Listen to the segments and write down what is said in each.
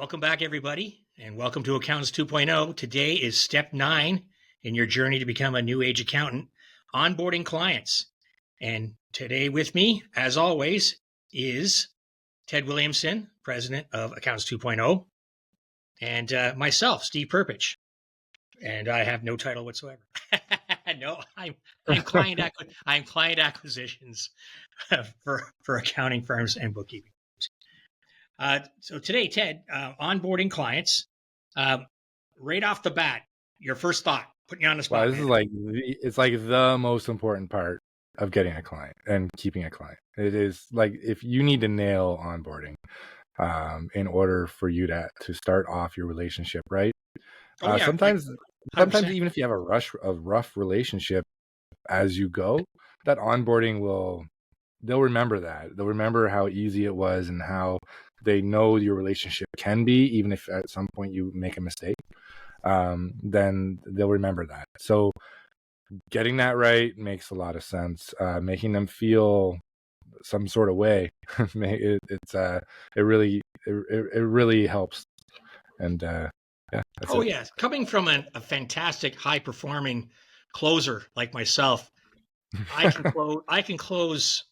Welcome back, everybody, and welcome to Accountants 2.0. Today is step 9 in your journey to become a new age accountant, onboarding clients. And today with me, as always, is Ted Williamson, president of Accountants 2.0, and myself, Steve Perpich. And I have no title whatsoever. No, I'm client acquisitions for accounting firms and bookkeeping. So today, Ted, onboarding clients, right off the bat, your first thought, putting you on the spot. Wow, this is like the most important part of getting a client and keeping a client. It is like if you need to nail onboarding in order for you to start off your relationship, right? Oh, yeah, sometimes like even if you have a rough relationship as you go, that onboarding they'll remember that. They'll remember how easy it was and how they know your relationship can be, even if at some point you make a mistake. Then they'll remember that. So getting that right makes a lot of sense. Making them feel some sort of way, it really helps. And yes, coming from a fantastic, high performing closer like myself, I can close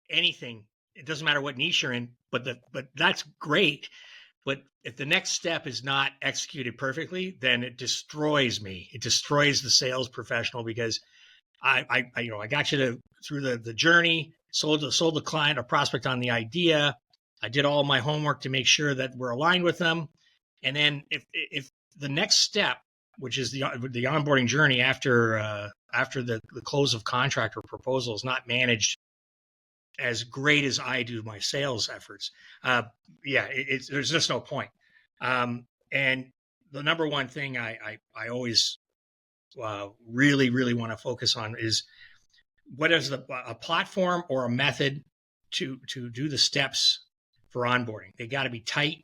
anything. It doesn't matter what niche you're in, but that's great. But if the next step is not executed perfectly, then it destroys me. It destroys the sales professional because I got you through the journey, sold the client or prospect on the idea. I did all my homework to make sure that we're aligned with them. And then if the next step, which is the onboarding journey after the close of contract or proposal, is not managed as great as I do my sales efforts, there's just no point. And the number one thing I always really want to focus on is what is a platform or a method to do the steps for onboarding. They got to be tight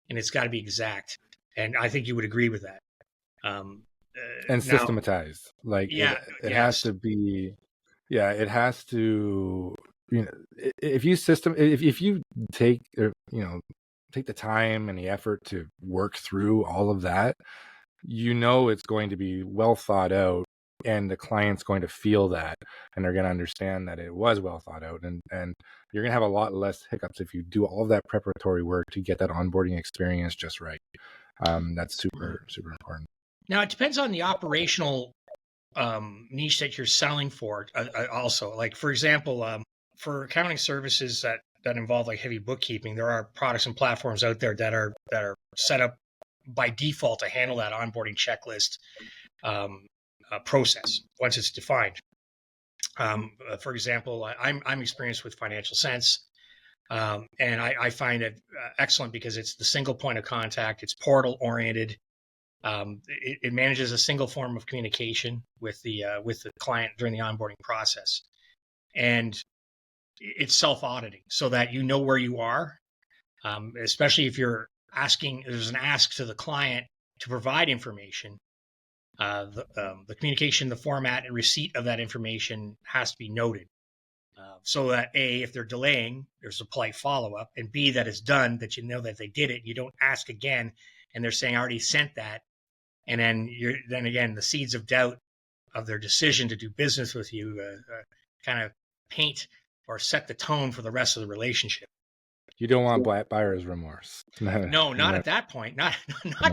and it's got to be exact. And I think you would agree with that. And systematized. Like it has to be. Yeah, it has to. If you take the time and the effort to work through all of that, it's going to be well thought out, and the client's going to feel that, and they're going to understand that it was well thought out, and you're going to have a lot less hiccups if you do all of that preparatory work to get that onboarding experience just right. That's super important. Now it depends on the operational niche that you're selling for. Also, like for example, for accounting services that involve like heavy bookkeeping, there are products and platforms out there that are set up by default to handle that onboarding checklist process once it's defined. For example, I'm experienced with Financial Sense, and I find it excellent because it's the single point of contact. It's portal oriented. It manages a single form of communication with the client during the onboarding process, and it's self-auditing so that you know where you are, especially if you're asking. There's an ask to the client to provide information. The communication, the format, and receipt of that information has to be noted, so that A, if they're delaying, there's a polite follow-up, and B, that it's done, that you know that they did it. You don't ask again, and they're saying I already sent that. And then again, the seeds of doubt of their decision to do business with you kind of paint or set the tone for the rest of the relationship. You don't want buyer's remorse. No, not at that point. Not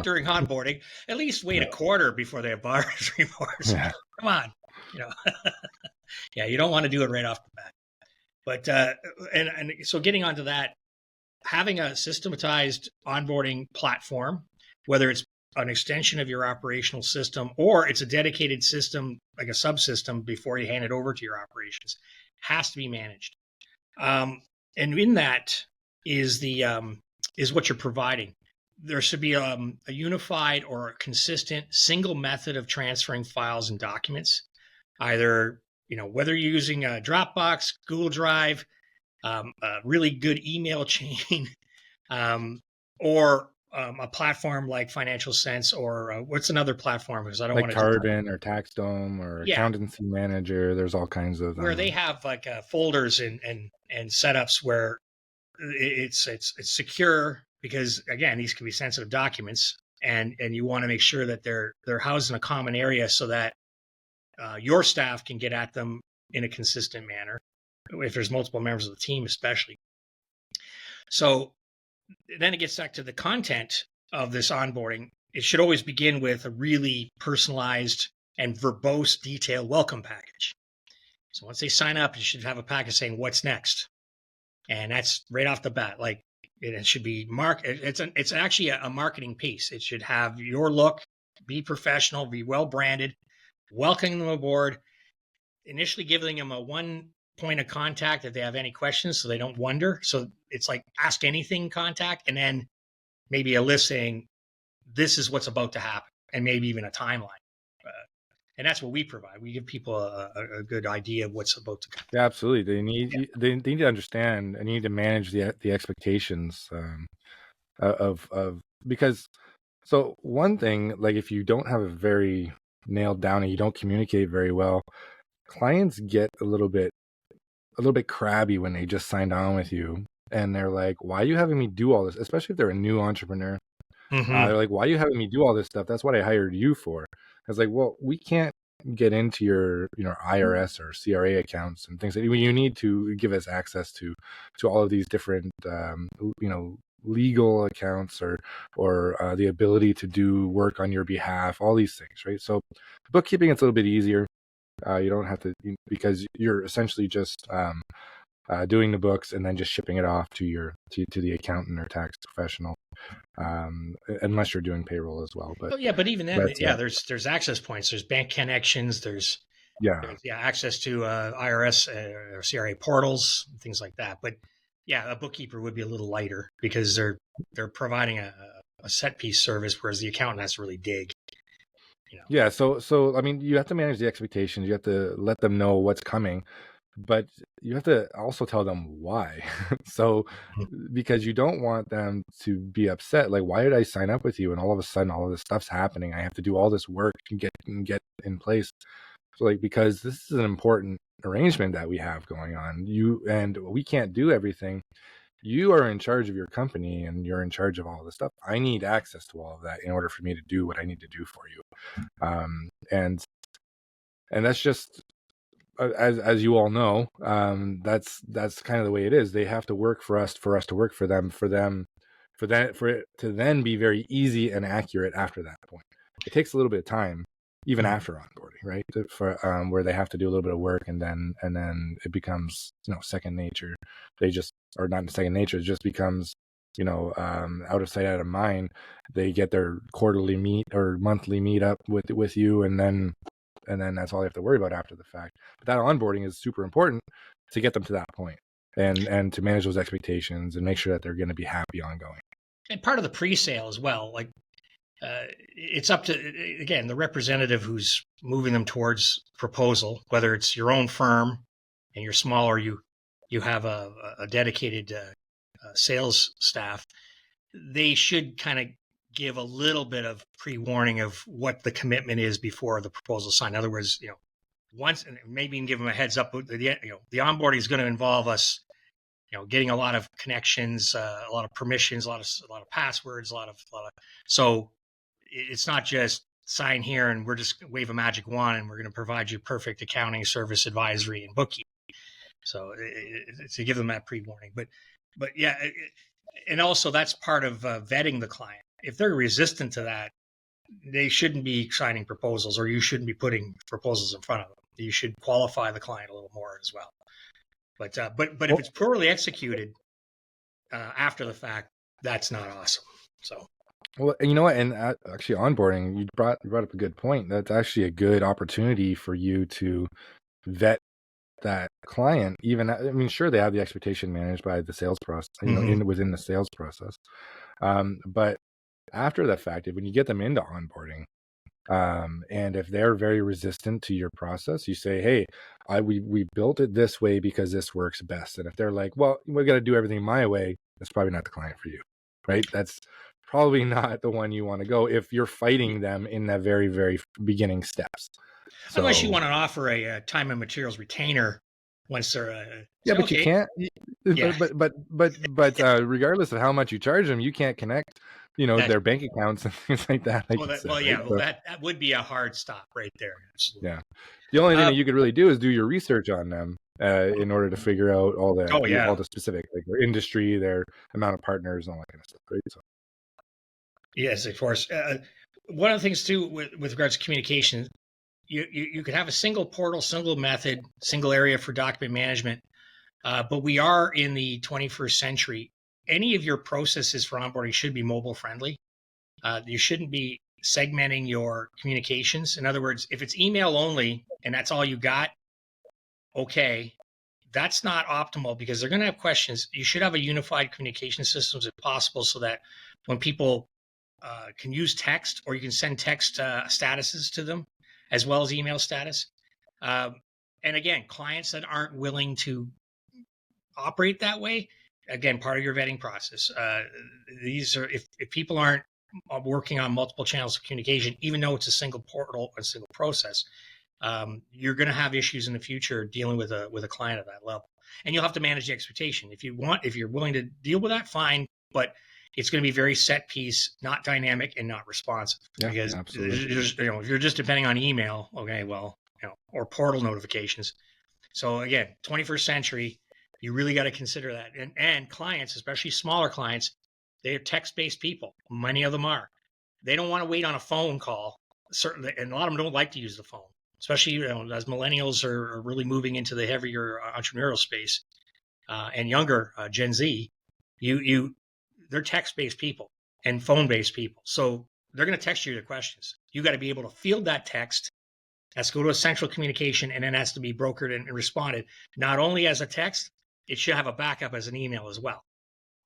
during onboarding. At least wait a quarter before they have buyer's remorse. Yeah. Come on, Yeah, you don't want to do it right off the bat. But and so getting onto that, having a systematized onboarding platform, whether it's an extension of your operational system or it's a dedicated system like a subsystem before you hand it over to your operations, has to be managed. And in that is what you're providing. There should be a unified or a consistent single method of transferring files and documents, either whether you're using a Dropbox, Google Drive, a really good email chain, or a platform like Financial Sense, or what's another platform? Because I don't want to Karbon or TaxDome or Accountancy Manager. There's all kinds of where they have like folders and setups where it's secure. because again, these can be sensitive documents, and you want to make sure that they're housed in a common area so that your staff can get at them in a consistent manner. If there's multiple members of the team, especially. So then it gets back to the content of this onboarding. It should always begin with a really personalized and verbose, detailed welcome package. So once they sign up, you should have a package saying what's next, and that's right off the bat. Like it should be it's actually a marketing piece. It should have your look, be professional, be well branded, welcoming them aboard, initially giving them a one point of contact if they have any questions so they don't wonder. So it's like ask anything contact, and then maybe a list saying this is what's about to happen, and maybe even a timeline. And that's what we provide. We give people a good idea of what's about to come. Yeah, absolutely. They need to understand and need to manage the expectations of because so one thing, like if you don't have it very nailed down and you don't communicate very well, clients get a little bit crabby when they just signed on with you and they're like, why are you having me do all this? Especially if they're a new entrepreneur. They're like, why are you having me do all this stuff? That's what I hired you for. I was like, well, we can't get into your IRS or CRA accounts and things. You need to give us access to all of these different legal accounts or the ability to do work on your behalf, all these things, right? So bookkeeping, it's a little bit easier. You don't have to, because you're essentially just doing the books and then just shipping it off to the accountant or tax professional, unless you're doing payroll as well. But even then, there's access points, there's bank connections, there's access to IRS or CRA portals, things like that. But a bookkeeper would be a little lighter because they're providing a set piece service, whereas the accountant has to really dig. Yeah, so I mean, you have to manage the expectations. You have to let them know what's coming, but you have to also tell them why. So because you don't want them to be upset, like, why did I sign up with you and all of a sudden all of this stuff's happening, I have to do all this work and get in place. So like, because this is an important arrangement that we have going on, and we can't do everything. You are in charge of your company and you're in charge of all this stuff. I need access to all of that in order for me to do what I need to do for you. And that's just, as you all know, that's kind of the way it is. They have to work for us to work for them, for it to then be very easy and accurate after that point. It takes a little bit of time, even after onboarding, right? For where they have to do a little bit of work and then it becomes, second nature. They just, or not second nature, it just becomes, out of sight, out of mind. They get their quarterly meet or monthly meet up with you, and then that's all they have to worry about after the fact. But that onboarding is super important to get them to that point and to manage those expectations and make sure that they're going to be happy ongoing. And part of the pre-sale as well, like it's up to, again, the representative who's moving them towards proposal, whether it's your own firm and you're small or you have a dedicated sales staff. They should kind of give a little bit of pre-warning of what the commitment is before the proposal is signed. In other words, once, and maybe even give them a heads up. The onboarding is going to involve us, getting a lot of connections, a lot of permissions, a lot of passwords, a lot of. So it's not just sign here and we're just wave a magic wand and we're going to provide you perfect accounting, service, advisory, and bookkeeping. So to give them that pre-warning, but yeah, and also that's part of vetting the client. If they're resistant to that, they shouldn't be signing proposals, or you shouldn't be putting proposals in front of them. You should qualify the client a little more as well. But if it's poorly executed after the fact, that's not awesome. So. Well, you know what? And actually, onboarding, you brought up a good point. That's actually a good opportunity for you to vet that client. Even, I mean, sure, they have the expectation managed by the sales process, within the sales process. But after the fact, when you get them into onboarding, and if they're very resistant to your process, you say, hey, we built it this way because this works best. And if they're like, well, we got to do everything my way, that's probably not the client for you, right? That's probably not the one you want to go if you're fighting them in the very, very beginning steps. Unless you want to offer a time and materials retainer once they're yeah, but okay. you can't. Yeah. But regardless of how much you charge them, you can't connect, their bank accounts and things like that, like you said, right? Well, that would be a hard stop right there. Absolutely. Yeah. The only thing that you could really do is do your research on them in order to figure out all the specific, like their industry, their amount of partners, and all that kind of stuff, right? So. Yes, of course. One of the things too with regards to communication, you could have a single portal, single method, single area for document management, but we are in the 21st century. Any of your processes for onboarding should be mobile friendly. You shouldn't be segmenting your communications. In other words, if it's email only and that's all you got, okay, that's not optimal because they're going to have questions. You should have a unified communication systems if possible, so that when people can use text, or you can send text statuses to them as well as email status. And again, clients that aren't willing to operate that way, again, part of your vetting process. These are if people aren't working on multiple channels of communication, even though it's a single portal, a single process, you're going to have issues in the future dealing with a client at that level, and you'll have to manage the expectation. If you're willing to deal with that, fine, but it's going to be very set piece, not dynamic and not responsive. Yeah, because absolutely. if you're just depending on email, okay, well, or portal notifications. So again, 21st century, you really got to consider that. And clients, especially smaller clients, they're text-based people. Many of them are. They don't want to wait on a phone call. Certainly, and a lot of them don't like to use the phone, especially as millennials are really moving into the heavier entrepreneurial space and younger Gen Z. They're text-based people and phone-based people. So they're going to text you their questions. You got to be able to field that text. Has to go to a central communication, and then has to be brokered and responded. Not only as a text, it should have a backup as an email as well.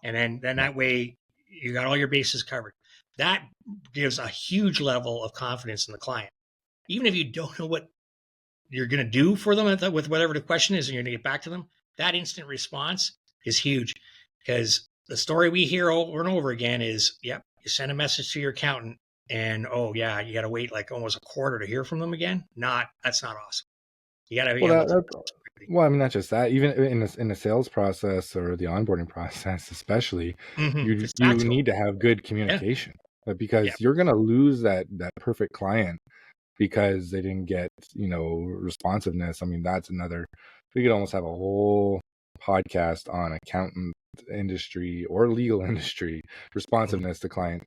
And then that way you got all your bases covered. That gives a huge level of confidence in the client. Even if you don't know what you're going to do for them with whatever the question is, and you're going to get back to them, that instant response is huge, because the story we hear over and over again is, yep, you send a message to your accountant and, oh yeah, you got to wait like almost a quarter to hear from them again. That's not awesome. You got to well, I mean, not just that. Even in the sales process or the onboarding process, especially, you need to have good communication, because you're going to lose that perfect client because they didn't get responsiveness. I mean, that's another. We could almost have a whole podcast on accountant industry or legal industry responsiveness to client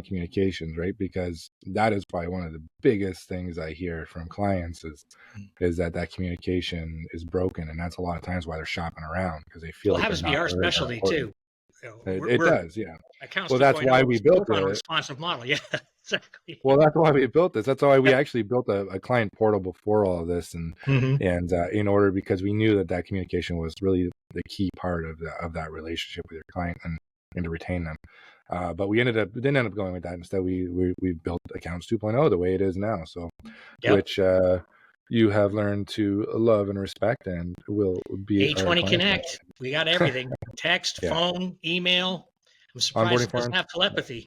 communications, right? Because that is probably one of the biggest things I hear from clients is that communication is broken, and that's a lot of times why they're shopping around, because they feel like happens to be our specialty too. It does, yeah. Well, that's why we built a responsive model. Yeah, exactly. Well, that's why we built this. That's why we actually built a client portal before all of this, and in order, because we knew that communication was really the key part of that relationship with your client and to retain them. But we didn't end up going with that. Instead, we built Accounts 2.0 the way it is now. So, which you have learned to love and respect, and will be A20 Connect. We got everything: text, phone, email. I'm surprised it doesn't have telepathy.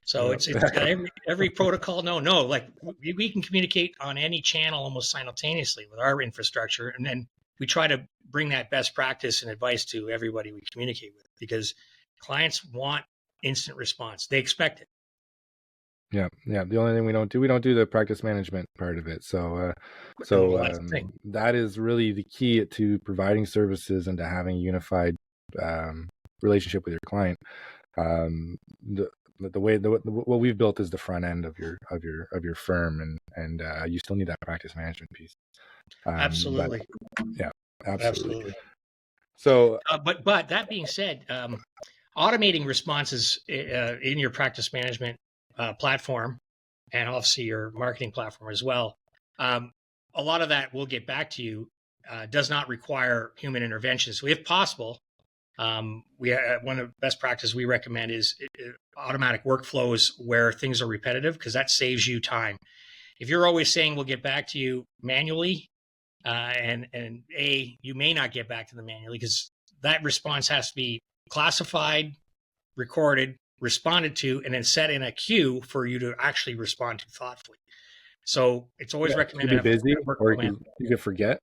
So it's got every protocol. No, like we can communicate on any channel almost simultaneously with our infrastructure, and then we try to bring that best practice and advice to everybody we communicate with, because clients want instant response. They expect it. Yeah. The only thing we don't do the practice management part of it. So that is really the key to providing services and to having a unified relationship with your client. What we've built is the front end of your firm, and you still need that practice management piece. Absolutely. Absolutely. So, but that being said, automating responses in your practice management platform, and obviously your marketing platform as well, a lot of that will get back to you. Does not require human intervention. So, if possible, one of the best practices we recommend is automatic workflows where things are repetitive, because that saves you time. If you're always saying we'll get back to you manually, and you may not get back to them manually, because that response has to be classified, recorded, responded to, and then set in a queue for you to actually respond to thoughtfully. So it's always recommended. You be busy, or you could forget.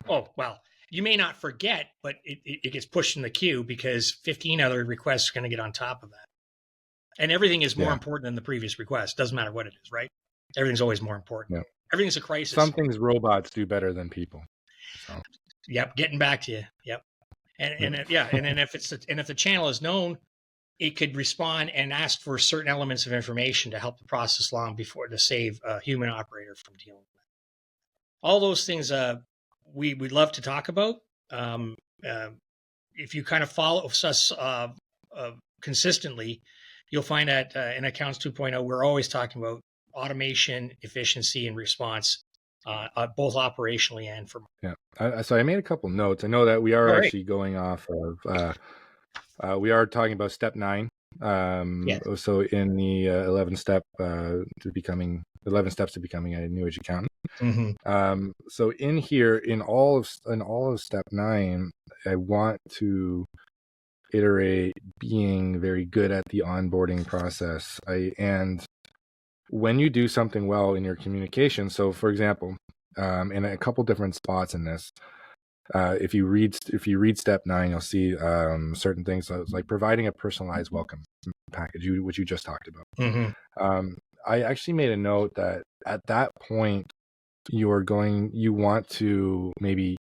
Oh, well, you may not forget, but it gets pushed in the queue because 15 other requests are going to get on top of that. And everything is more important than the previous request. Doesn't matter what it is, right? Everything's always more important. Yeah. Everything's a crisis. Some things robots do better than people. So. Yep, getting back to you. Yep. And then if the channel is known, it could respond and ask for certain elements of information to help the process along before to save a human operator from dealing with it. All those things we'd love to talk about. If you kind of follow us consistently, you'll find that in Accounts 2.0, we're always talking about automation, efficiency, and response, both operationally and for. Yeah. So I made a couple notes. I know that we are actually going off of. We are talking about step 9. Yes. So in the 11 steps to becoming a new age accountant. Mm-hmm. So in here, in all of step 9, I want to iterate being very good at the onboarding process. And when you do something well in your communication, so for example, in a couple different spots in this, if you read step 9, you'll see certain things. So it's like providing a personalized welcome package, which you just talked about. Mm-hmm. I actually made a note that at that point, you want to maybe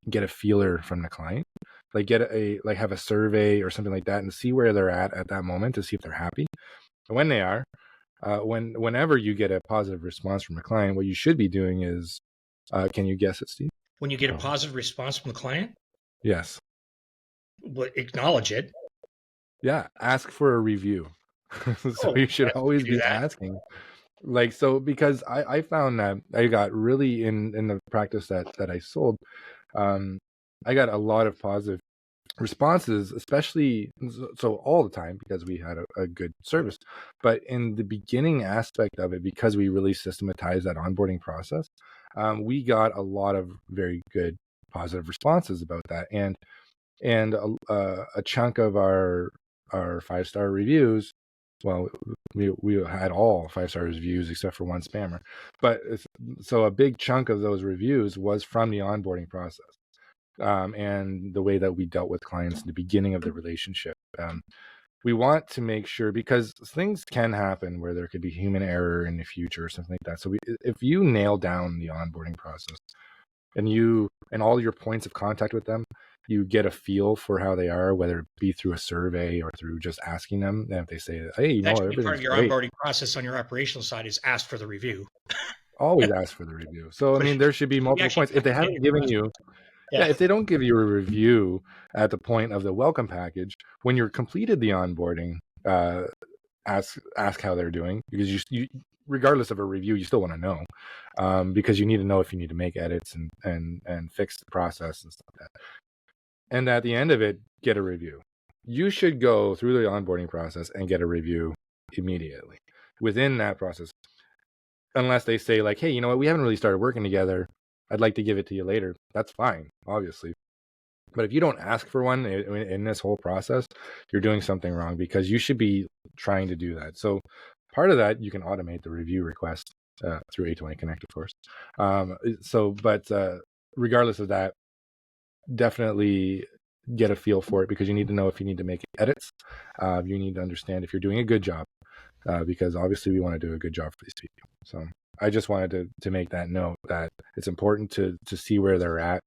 get a feeler from the client, like have a survey or something like that, and see where they're at that moment to see if they're happy. And when they are, whenever you get a positive response from a client, what you should be doing is, can you guess it, Steve? When you get a positive response from the client? Yes. Well, acknowledge it. Yeah, ask for a review. So you should always be asking. Like, so because I found that I got really in the practice that I sold, I got a lot of positive responses, especially so all the time because we had a good service. But in the beginning aspect of it, because we really systematized that onboarding process, we got a lot of very good positive responses about that. And a chunk of our 5-star reviews, well, we had all 5-star reviews except for one spammer, but so a big chunk of those reviews was from the onboarding process, and the way that we dealt with clients in the beginning of the relationship. We want to make sure, because things can happen where there could be human error in the future or something like that. So if you nail down the onboarding process and all your points of contact with them, you get a feel for how they are, whether it be through a survey or through just asking them. And if they say, hey, that should be part of your onboarding process on your operational side, is ask for the review. Always ask for the review. So, I mean, there should be multiple points. If they haven't given you, if they don't give you a review at the point of the welcome package, when you're completed the onboarding, ask how they're doing, because you regardless of a review, you still want to know, because you need to know if you need to make edits and fix the process and stuff like that. And at the end of it, get a review. You should go through the onboarding process and get a review immediately within that process, unless they say like, hey, you know what, we haven't really started working together, I'd like to give it to you later. That's fine, obviously. But if you don't ask for one in this whole process, you're doing something wrong, because you should be trying to do that. So part of that, you can automate the review request through A20 Connect, of course. But regardless of that, definitely get a feel for it, because you need to know if you need to make edits. You need to understand if you're doing a good job, because obviously we want to do a good job for these people. So I just wanted to make that note that it's important to see where they're at,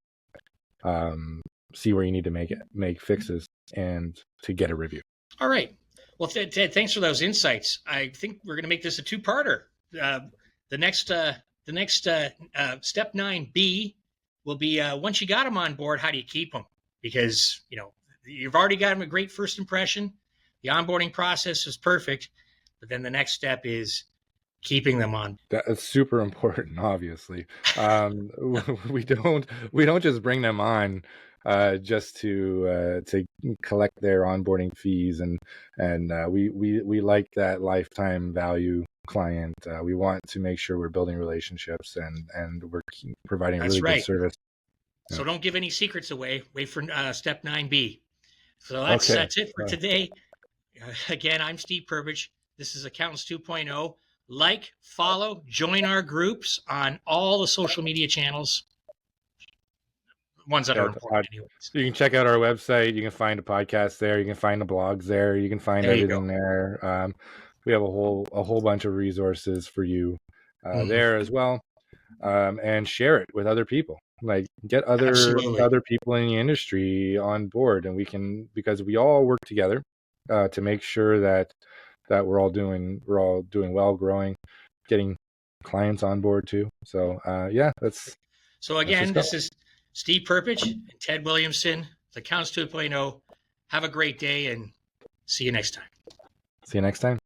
see where you need to make fixes, and to get a review. All right. Well, Ted, thanks for those insights. I think we're going to make this a 2-parter. The next step 9B will be, once you got them on board, how do you keep them? Because, you've already got them a great first impression. The onboarding process is perfect, but then the next step is keeping them on. That's super important, obviously. We don't just bring them on just to collect their onboarding fees, and we like that lifetime value client. We want to make sure we're building relationships and we're providing really good service. So don't give any secrets away. Wait for step 9B. So that's it for today. Again, I'm Steve Perpich. This is Accountants 2.0. Like, follow, join our groups on all the social media channels. ones that are important anyways. You can check out our website. You can find a podcast there. You can find the blogs there. You can find everything there. We have a whole bunch of resources for you there as well. And share it with other people. Like get other people in the industry on board, and because we all work together to make sure that we're all doing well, growing, getting clients on board too. So again, this is Steve Perpich and Ted Williamson, the Accounts 2.0. Have a great day and see you next time.